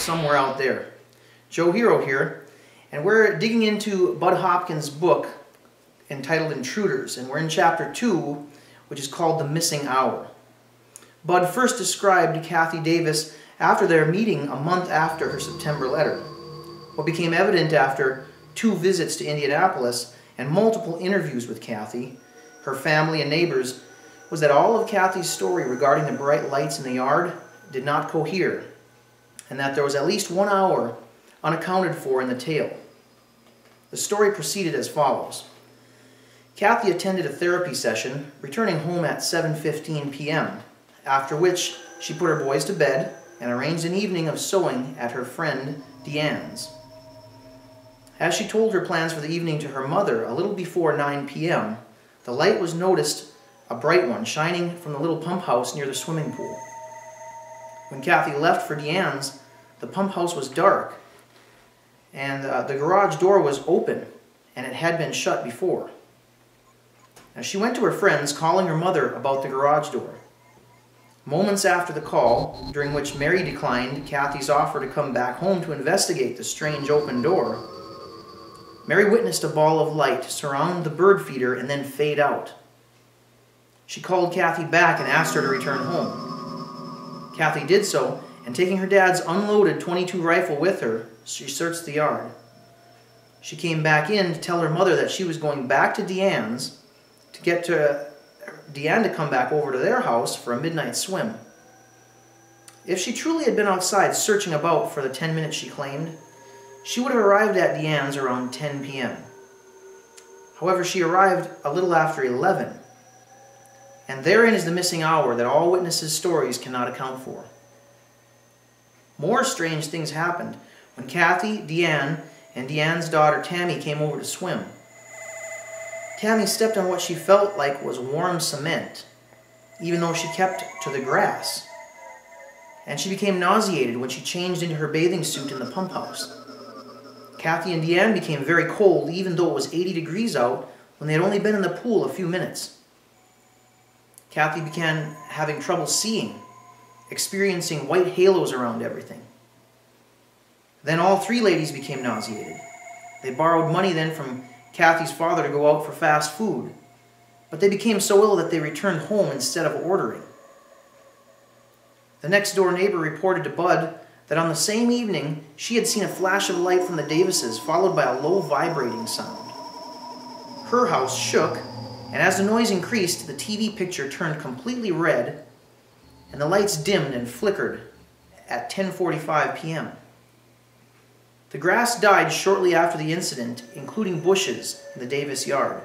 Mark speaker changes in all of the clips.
Speaker 1: somewhere out there. Joe Hero here, and we're digging into Bud Hopkins' book entitled Intruders, and we're in chapter 2, which is called The Missing Hour. Bud first described Kathy Davis after their meeting a month after her September letter. What became evident after 2 visits to Indianapolis and multiple interviews with Kathy, her family, and neighbors was that all of Kathy's story regarding the bright lights in the yard did not cohere, and that there was at least 1 hour unaccounted for in the tale. The story proceeded as follows. Kathy attended a therapy session, returning home at 7:15 p.m., after which she put her boys to bed and arranged an evening of sewing at her friend Deanne's. As she told her plans for the evening to her mother a little before 9 p.m., the light was noticed, a bright one, shining from the little pump house near the swimming pool. When Kathy left for Deanne's, the pump house was dark, and the garage door was open, and it had been shut before. Now, she went to her friends, calling her mother about the garage door. Moments after the call, during which Mary declined Kathy's offer to come back home to investigate the strange open door, Mary witnessed a ball of light surround the bird feeder and then fade out. She called Kathy back and asked her to return home. Kathy did so, and taking her dad's unloaded .22 rifle with her, she searched the yard. She came back in to tell her mother that she was going back to Deanne's to get Deanne to come back over to their house for a midnight swim. If she truly had been outside searching about for the 10 minutes she claimed, she would have arrived at Deanne's around 10 p.m. However, she arrived a little after 11, and therein is the missing hour that all witnesses' stories cannot account for. More strange things happened when Kathy, Deanne, and Deanne's daughter Tammy came over to swim. Tammy stepped on what she felt like was warm cement, even though she kept to the grass. And she became nauseated when she changed into her bathing suit in the pump house. Kathy and Deanne became very cold, even though it was 80 degrees out when they had only been in the pool a few minutes. Kathy began having trouble seeing, experiencing white halos around everything. Then all 3 ladies became nauseated. They borrowed money then from Kathy's father to go out for fast food, but they became so ill that they returned home instead of ordering. The next door neighbor reported to Bud that on the same evening she had seen a flash of light from the Davises followed by a low vibrating sound. Her house shook, and as the noise increased, the TV picture turned completely red and the lights dimmed and flickered at 10:45 p.m. The grass died shortly after the incident, including bushes in the Davis yard.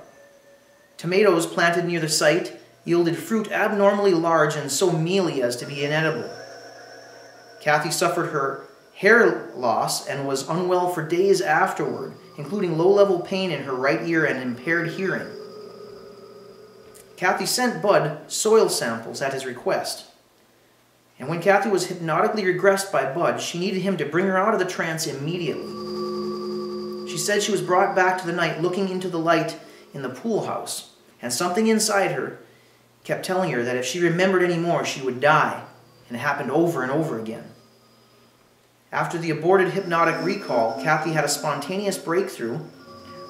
Speaker 1: Tomatoes planted near the site yielded fruit abnormally large and so mealy as to be inedible. Kathy suffered her hair loss and was unwell for days afterward, including low-level pain in her right ear and impaired hearing. Kathy sent Bud soil samples at his request. And when Kathy was hypnotically regressed by Bud, she needed him to bring her out of the trance immediately. She said she was brought back to the night looking into the light in the pool house, and something inside her kept telling her that if she remembered any more, she would die, and it happened over and over again. After the aborted hypnotic recall, Kathy had a spontaneous breakthrough,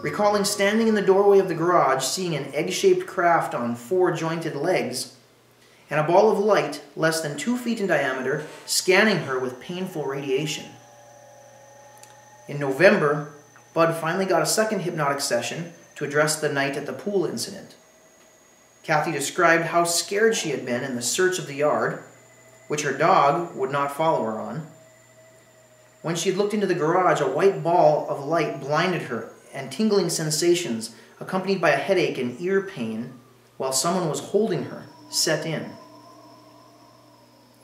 Speaker 1: recalling standing in the doorway of the garage, seeing an egg-shaped craft on 4 jointed legs, and a ball of light less than 2 feet in diameter scanning her with painful radiation. In November, Bud finally got a second hypnotic session to address the night at the pool incident. Kathy described how scared she had been in the search of the yard, which her dog would not follow her on. When she had looked into the garage, a white ball of light blinded her, and tingling sensations, accompanied by a headache and ear pain, while someone was holding her, set in.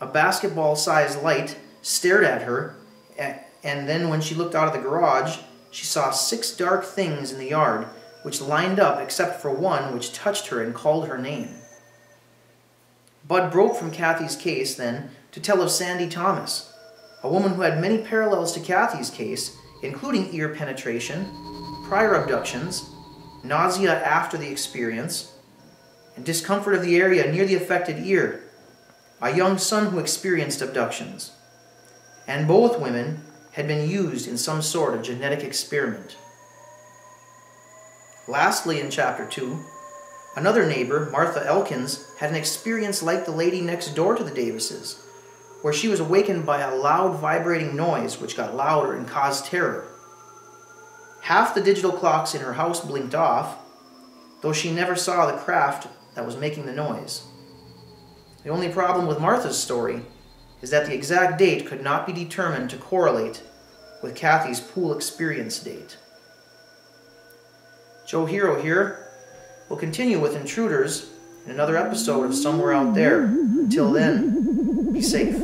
Speaker 1: A basketball-sized light stared at her, and then when she looked out of the garage, she saw 6 dark things in the yard, which lined up except for one which touched her and called her name. Bud broke from Kathy's case then to tell of Sandy Thomas, a woman who had many parallels to Kathy's case, including ear penetration, prior abductions, nausea after the experience, and discomfort of the area near the affected ear, a young son who experienced abductions. and both women had been used in some sort of genetic experiment. Lastly, in chapter 2, another neighbor, Martha Elkins, had an experience like the lady next door to the Davises, where she was awakened by a loud vibrating noise which got louder and caused terror. Half the digital clocks in her house blinked off, though she never saw the craft that was making the noise. The only problem with Martha's story is that the exact date could not be determined to correlate with Kathy's pool experience date. Joe Hero here. We'll continue with Intruders in another episode of Somewhere Out There. Until then, be safe.